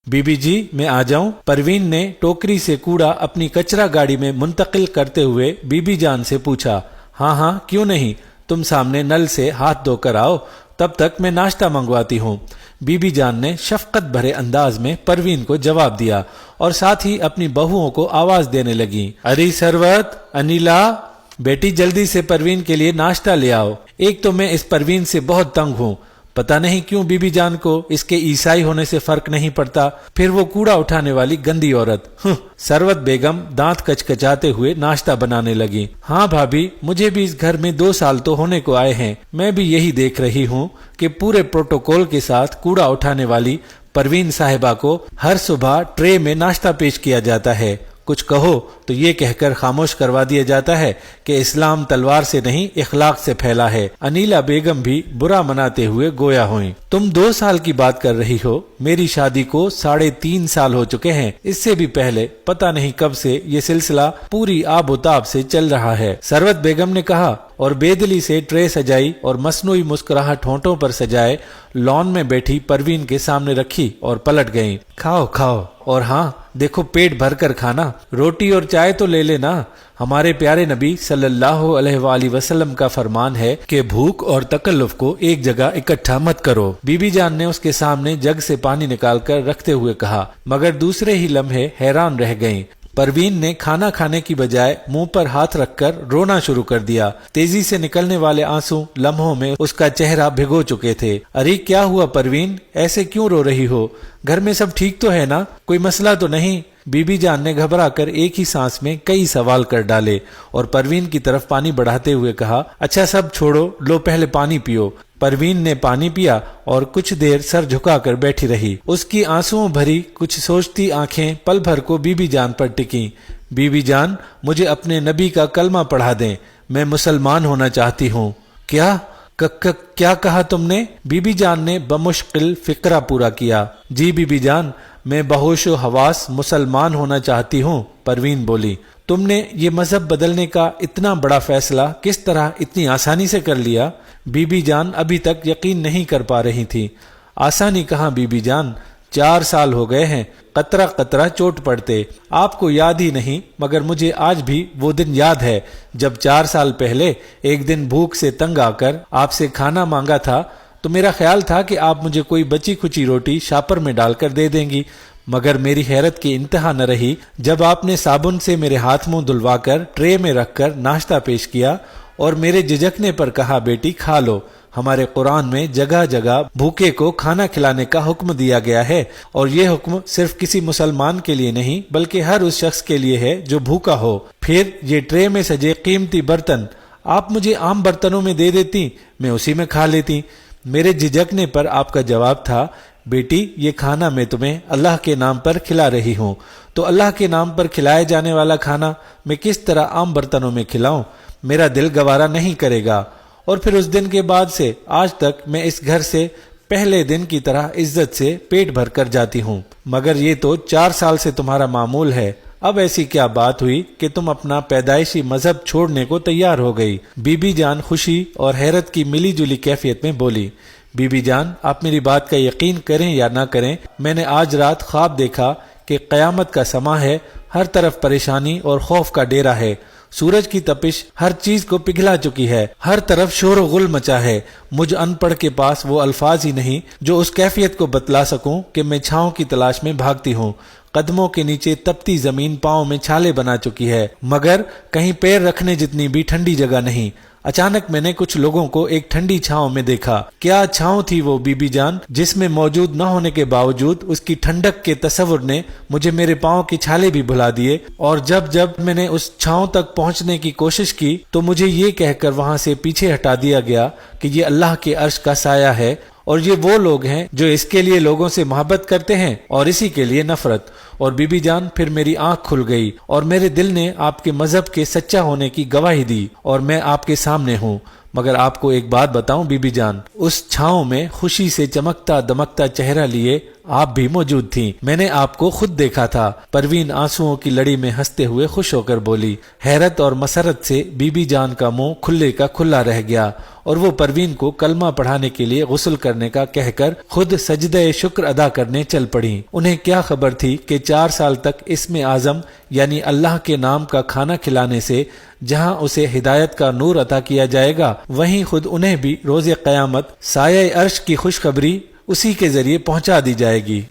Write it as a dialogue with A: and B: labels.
A: बीबी जी मैं आ जाऊं? परवीन ने टोकरी से कूड़ा अपनी कचरा गाड़ी में मुंतकिल करते हुए बीबी जान से पूछा। हाँ हाँ क्यों नहीं, तुम सामने नल से हाथ धोकर आओ, तब तक मैं नाश्ता मंगवाती हूँ। बीबी जान ने शफकत भरे अंदाज में परवीन को जवाब दिया और साथ ही अपनी बहुओं को आवाज देने लगी। अरे सरवत, अनिला, बेटी जल्दी से परवीन के लिए नाश्ता ले आओ। एक तो मैं इस परवीन से बहुत तंग हूँ, पता नहीं क्यों बीबी जान को इसके ईसाई होने से फर्क नहीं पड़ता, फिर वो कूड़ा उठाने वाली गंदी औरत। सरवत बेगम दांत कचकचाते हुए नाश्ता बनाने लगी। हाँ भाभी, मुझे भी इस घर में 2 साल तो होने को आए हैं, मैं भी यही देख रही हूँ कि पूरे प्रोटोकॉल के साथ कूड़ा उठाने वाली परवीन साहिबा को हर सुबह ट्रे में नाश्ता पेश किया जाता है। कुछ कहो तो ये कहकर खामोश करवा दिया जाता है कि इस्लाम तलवार से नहीं इखलाक से फैला है। अनीला बेगम भी बुरा मनाते हुए गोया हुई। तुम 2 साल की बात कर रही हो, मेरी शादी को 3.5 साल हो चुके हैं। इससे भी पहले पता नहीं कब से ये सिलसिला पूरी आबोताब से चल रहा है। सरवत बेगम ने कहा और बेदली से ट्रे सजाई और मसनूई मुस्कुराहट होंठों पर सजाए लॉन में बैठी परवीन के सामने रखी और पलट गईं। खाओ खाओ, और हाँ देखो पेट भर कर खाना, रोटी और चाय तो ले लेना। हमारे प्यारे नबी सल्लल्लाहु अलैहि वसल्लम का फरमान है कि भूख और तकल्लुफ को एक जगह इकट्ठा मत करो। बीबी जान ने उसके सामने जग से पानी निकालकर रखते हुए कहा, मगर दूसरे ही लम्हे हैरान रह गईं। परवीन ने खाना खाने की बजाय मुंह पर हाथ रखकर रोना शुरू कर दिया। तेजी से निकलने वाले आंसू लम्हों में उसका चेहरा भिगो चुके थे। अरे क्या हुआ परवीन, ऐसे क्यों रो रही हो? घर में सब ठीक तो है ना? कोई मसला तो नहीं? बीबी जान ने घबराकर एक ही सांस में कई सवाल कर डाले और परवीन की तरफ पानी बढ़ाते हुए कहा, अच्छा सब छोड़ो, लो पहले पानी पियो। परवीन ने पानी पिया और कुछ देर सर झुकाकर बैठी रही। उसकी आंसुओं भरी कुछ सोचती आंखें पल भर को बीबी जान पर टिकी। बीबी जान, मुझे अपने नबी का कलमा पढ़ा दें, मैं मुसलमान होना चाहती हूँ। क्या क्या कहा तुमने? बीबी जान ने बमुश्किल फिक्रा पूरा किया। जी बीबी जान, मैं बहोशो हवास मुसलमान होना चाहती हूँ, परवीन बोली। तुमने ये मजहब बदलने का इतना बड़ा फैसला किस तरह इतनी आसानी से कर लिया? बीबी जान अभी तक यकीन नहीं कर पा रही थी। आसानी कहाँ बीबी जान, 4 साल हो गए हैं, कतरा कतरा चोट पड़ते। आपको याद ही नहीं, मगर मुझे आज भी वो दिन याद है जब 4 साल पहले एक दिन भूख से तंग आकर आपसे खाना मांगा था, तो मेरा ख्याल था कि आप मुझे कोई बची खुची रोटी शापर में डालकर दे देंगी। मगर मेरी हैरत की इंतहा न रही जब आपने साबुन से मेरे हाथ मुंह धुलवाकर ट्रे में रखकर नाश्ता पेश किया और मेरे झिझकने पर कहा, बेटी खा लो। हमारे कुरान में जगह जगह भूखे को खाना खिलाने का हुक्म दिया गया है, और ये हुक्म सिर्फ किसी मुसलमान के लिए नहीं बल्कि हर उस शख्स के लिए है जो भूखा हो। फिर ये ट्रे में सजे कीमती बर्तन आप मुझे आम बर्तनों में दे देती, मैं उसी में खा लेती। मेरे झिझकने पर आपका जवाब था, बेटी ये खाना मैं तुम्हें अल्लाह के नाम पर खिला रही हूँ, तो अल्लाह के नाम पर खिलाए जाने वाला खाना मैं किस तरह आम बर्तनों में खिलाऊं? मेरा दिल गवारा नहीं करेगा। और फिर उस दिन के बाद से आज तक मैं इस घर से पहले दिन की तरह इज्जत से पेट भर कर जाती हूँ। मगर ये तो 4 साल से तुम्हारा मामूल है, अब ऐसी क्या बात हुई कि तुम अपना पैदाइशी मजहब छोड़ने को तैयार हो गई? बीबी जान खुशी और हैरत की मिली जुली कैफियत में बोली। बीबी जान, आप मेरी बात का यकीन करें या ना करें, मैंने आज रात ख्वाब देखा कि कयामत का समा है, हर तरफ परेशानी और खौफ का डेरा है। सूरज की तपिश हर चीज को पिघला चुकी है, हर तरफ शोर व गुल मचा है। मुझ अनपढ़ के पास वो अल्फाज ही नहीं जो उस कैफियत को बतला सकूं कि मैं छांव की तलाश में भागती हूँ। कदमों के नीचे तपती जमीन पांव में छाले बना चुकी है, मगर कहीं पैर रखने जितनी भी ठंडी जगह नहीं। अचानक मैंने कुछ लोगों को एक ठंडी छांव में देखा। क्या छांव थी वो बीबी जान, जिसमें मौजूद न होने के बावजूद उसकी ठंडक के तस्वुर ने मुझे मेरे पांव की छाले भी भुला दिए। और जब जब मैंने उस छांव तक पहुंचने की कोशिश की तो मुझे ये कहकर वहां से पीछे हटा दिया गया कि ये अल्लाह के अर्श का साया है और ये वो लोग हैं जो इसके लिए लोगों से मोहब्बत करते हैं और इसी के लिए नफरत। और बीबी जान, फिर मेरी आंख खुल गई और मेरे दिल ने आपके मजहब के सच्चा होने की गवाही दी और मैं आपके सामने हूँ। मगर आपको एक बात बताऊं बीबी जान, उस छांव में खुशी से चमकता दमकता चेहरा लिए آپ بھی موجود تھیں، میں نے آپ کو خود دیکھا تھا۔ پروین آنسوؤں کی لڑی میں ہنستے ہوئے خوش ہو کر بولی۔ حیرت اور مسرت سے بی بی جان کا منہ کھلے کا کھلا رہ گیا اور وہ پروین کو کلمہ پڑھانے کے لیے غسل کرنے کا کہہ کر خود سجدہ شکر ادا کرنے چل پڑیں۔ انہیں کیا خبر تھی کہ 4 سال تک اسم اعظم یعنی اللہ کے نام کا کھانا کھلانے سے جہاں اسے ہدایت کا نور عطا کیا جائے گا، وہیں خود انہیں بھی روز قیامت سایہ عرش کی خوشخبری اسی کے ذریعے پہنچا دی جائے گی۔